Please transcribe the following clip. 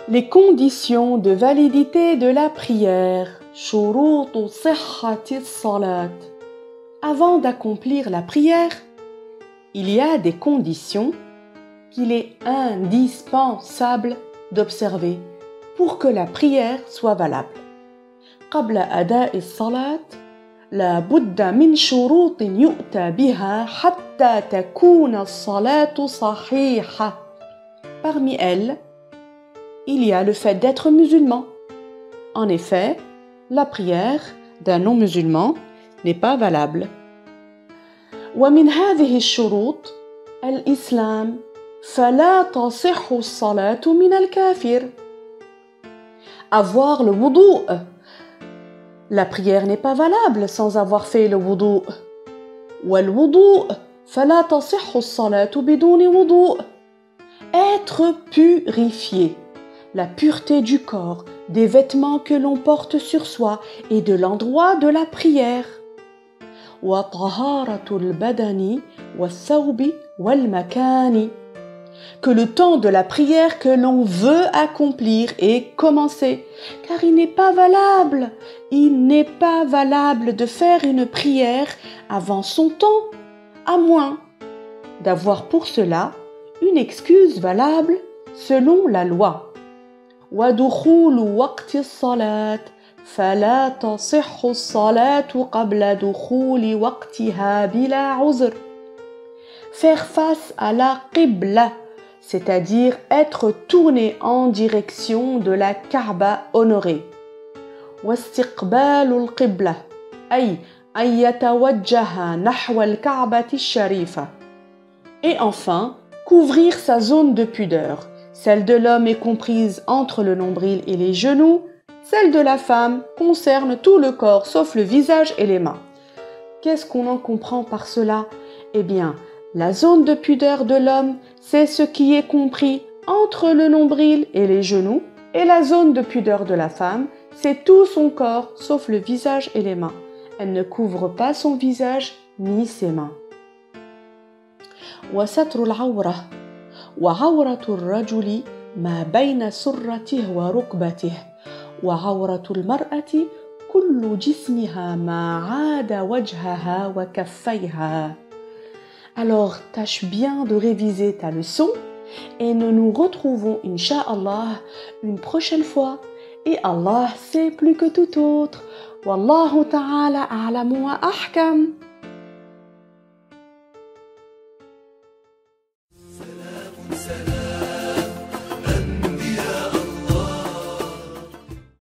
Les conditions de validité de la prière. شروط صحة الصلاة. Avant d'accomplir la prière, il y a des conditions qu'il est indispensable d'observer pour que la prière soit valable. قبل أداء الصلاة لا بد من شروط يؤتى بها حتى تكون الصلاة صحيحة. Parmi elles, il y a le fait d'être musulman. En effet, la prière d'un non-musulman n'est pas valable. ومن هذه الشروط الإسلام فلا تصح الصلاة من الكافر. Avoir le wudu. La prière n'est pas valable sans avoir fait le wudu. والوضوء فلا تصح الصلاة بدون وضوء. Être purifié. La pureté du corps, des vêtements que l'on porte sur soi et de l'endroit de la prière. وطهارة البدن والثوب والمكان. Que le temps de la prière que l'on veut accomplir est commencé, car il n'est pas valable de faire une prière avant son temps, à moins d'avoir pour cela une excuse valable selon la loi. ودخول وقت الصلاة فلا تصح الصلاة قبل دخول وقتها بلا عذر. Faire face à la qibla, c'est-à-dire être tourné en direction de la Kaaba honorée. واستقبال القبلة أي أن يتوجه نحو الكعبة الشريفة. Et enfin, couvrir sa zone de pudeur. Celle de l'homme est comprise entre le nombril et les genoux. Celle de la femme concerne tout le corps sauf le visage et les mains. Qu'est-ce qu'on en comprend par cela? Eh bien, la zone de pudeur de l'homme, c'est ce qui est compris entre le nombril et les genoux, et la zone de pudeur de la femme, c'est tout son corps sauf le visage et les mains. Elle ne couvre pas son visage ni ses mains. وستر العورة وعورة الرجل ما بين سرته وركبته وعورة المرأة كل جسمها ما عاد وجهها وكفيها. Alors, tâche bien de réviser ta leçon et nous nous retrouvons, Inch'Allah, une prochaine fois. Et Allah sait plus que tout autre. Wallahu ta'ala a'lamu wa ahkam.